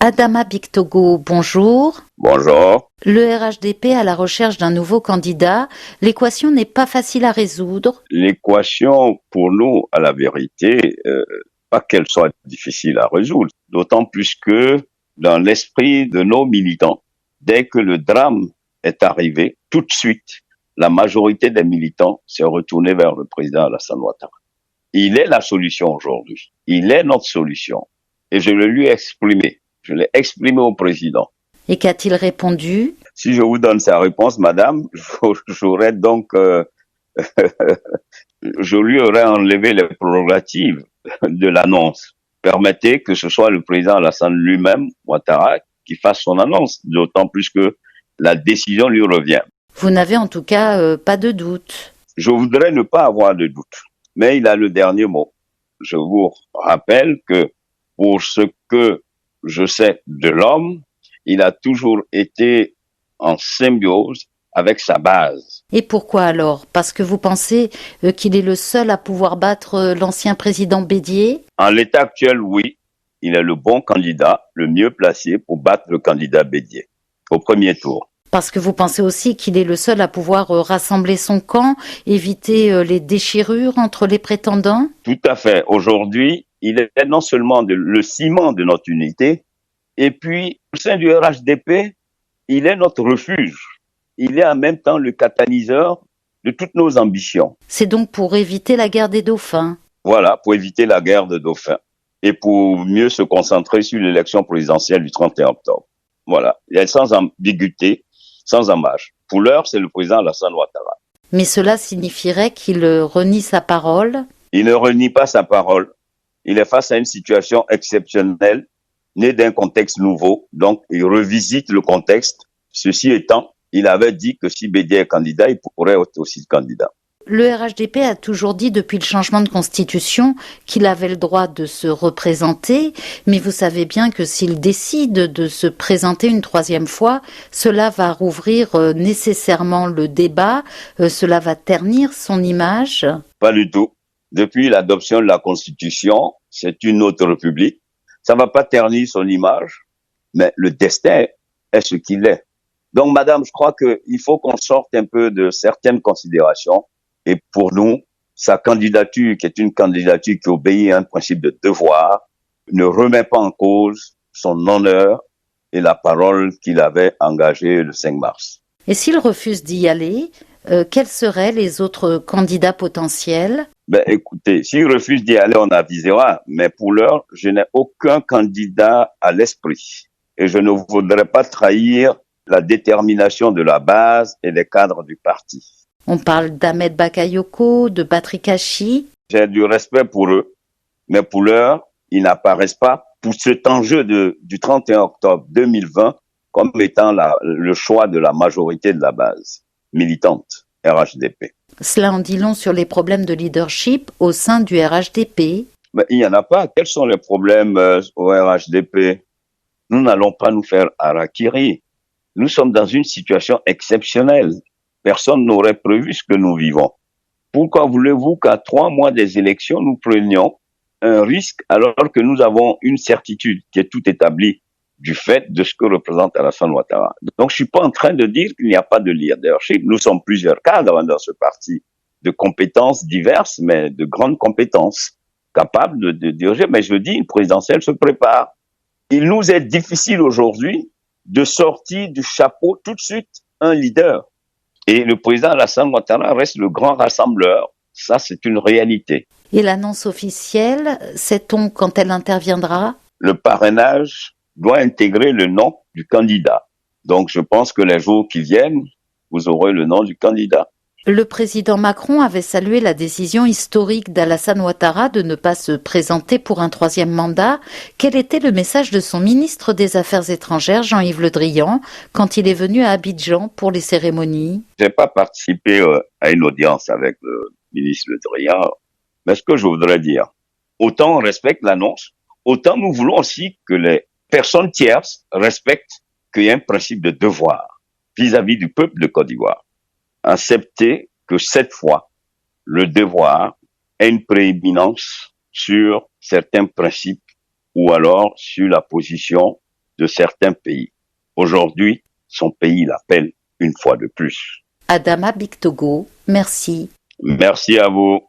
Adama Bictogo, bonjour. Bonjour. Le RHDP à la recherche d'un nouveau candidat. L'équation n'est pas facile à résoudre. L'équation, pour nous, à la vérité, pas qu'elle soit difficile à résoudre, d'autant plus que dans l'esprit de nos militants, dès que le drame est arrivé, tout de suite, la majorité des militants s'est retournée vers le président Alassane Ouattara. Il est la solution aujourd'hui. Il est notre solution. Et je le lui ai exprimé. Je l'ai exprimé au président. Et qu'a-t-il répondu? Si je vous donne sa réponse, madame, j'aurais donc, je lui aurais enlevé les prérogatives de l'annonce. Permettez que ce soit le président Alassane lui-même, Ouattara, qui fasse son annonce, d'autant plus que la décision lui revient. Vous n'avez en tout cas pas de doute. Je voudrais ne pas avoir de doute, mais il a le dernier mot. Je vous rappelle que pour ce que je sais de l'homme, il a toujours été en symbiose avec sa base. Et pourquoi alors? Parce que vous pensez qu'il est le seul à pouvoir battre l'ancien président Bédié? En l'état actuel, oui, il est le bon candidat, le mieux placé pour battre le candidat Bédié au premier tour. Parce que vous pensez aussi qu'il est le seul à pouvoir rassembler son camp, éviter les déchirures entre les prétendants? Tout à fait. Aujourd'hui, il est non seulement le ciment de notre unité, et puis au sein du RHDP, il est notre refuge. Il est en même temps le catalyseur de toutes nos ambitions. C'est donc pour éviter la guerre des dauphins. Voilà, pour éviter la guerre de dauphins et pour mieux se concentrer sur l'élection présidentielle du 31 octobre. Voilà, il est sans ambiguïté, sans ambages. Pour l'heure, c'est le président Alassane Ouattara. Mais cela signifierait qu'il renie sa parole? Il ne renie pas sa parole. Il est face à une situation exceptionnelle, née d'un contexte nouveau, donc il revisite le contexte. Ceci étant, il avait dit que si Bédié est candidat, il pourrait être aussi candidat. Le RHDP a toujours dit depuis le changement de constitution qu'il avait le droit de se représenter, mais vous savez bien que s'il décide de se présenter une troisième fois, cela va rouvrir nécessairement le débat, cela va ternir son image. Pas du tout. Depuis l'adoption de la constitution, c'est une autre république. Ça ne va pas ternir son image, mais le destin est ce qu'il est. Donc, madame, je crois qu'il faut qu'on sorte un peu de certaines considérations. Et pour nous, sa candidature, qui est une candidature qui obéit à un principe de devoir, ne remet pas en cause son honneur et la parole qu'il avait engagée le 5 mars. Et s'il refuse d'y aller, quels seraient les autres candidats potentiels? Écoutez, s'il refuse d'y aller, on avisera. Mais pour l'heure, je n'ai aucun candidat à l'esprit. Et je ne voudrais pas trahir la détermination de la base et des cadres du parti. On parle d'Ahmed Bakayoko, de Patrick Hachi. J'ai du respect pour eux, mais pour l'heure, ils n'apparaissent pas pour cet enjeu du 31 octobre 2020 comme étant le choix de la majorité de la base militante RHDP. Cela en dit long sur les problèmes de leadership au sein du RHDP. Mais il n'y en a pas. Quels sont les problèmes au RHDP? Nous n'allons pas nous faire harakiri. Nous sommes dans une situation exceptionnelle. Personne n'aurait prévu ce que nous vivons. Pourquoi voulez-vous qu'à 3 mois des élections, nous prenions un risque alors que nous avons une certitude qui est tout établie du fait de ce que représente Alassane Ouattara? Donc, je suis pas en train de dire qu'il n'y a pas de leadership. Nous sommes plusieurs cadres dans ce parti, de compétences diverses, mais de grandes compétences, capables de diriger. Mais je dis, une présidentielle se prépare. Il nous est difficile aujourd'hui de sortir du chapeau tout de suite un leader. Et le président Alassane Ouattara reste le grand rassembleur. Ça, c'est une réalité. Et l'annonce officielle, sait-on quand elle interviendra? Le parrainage doit intégrer le nom du candidat. Donc, je pense que les jours qui viennent, vous aurez le nom du candidat. Le président Macron avait salué la décision historique d'Alassane Ouattara de ne pas se présenter pour un troisième mandat. Quel était le message de son ministre des Affaires étrangères, Jean-Yves Le Drian, quand il est venu à Abidjan pour les cérémonies? Je n'ai pas participé à une audience avec le ministre Le Drian, mais ce que je voudrais dire, autant on respecte l'annonce, autant nous voulons aussi que les personnes tierces respectent qu'il y a un principe de devoir vis-à-vis du peuple de Côte d'Ivoire. Accepter que cette fois, le devoir ait une prééminence sur certains principes ou alors sur la position de certains pays. Aujourd'hui, son pays l'appelle une fois de plus. Adama Bictogo, merci. Merci à vous.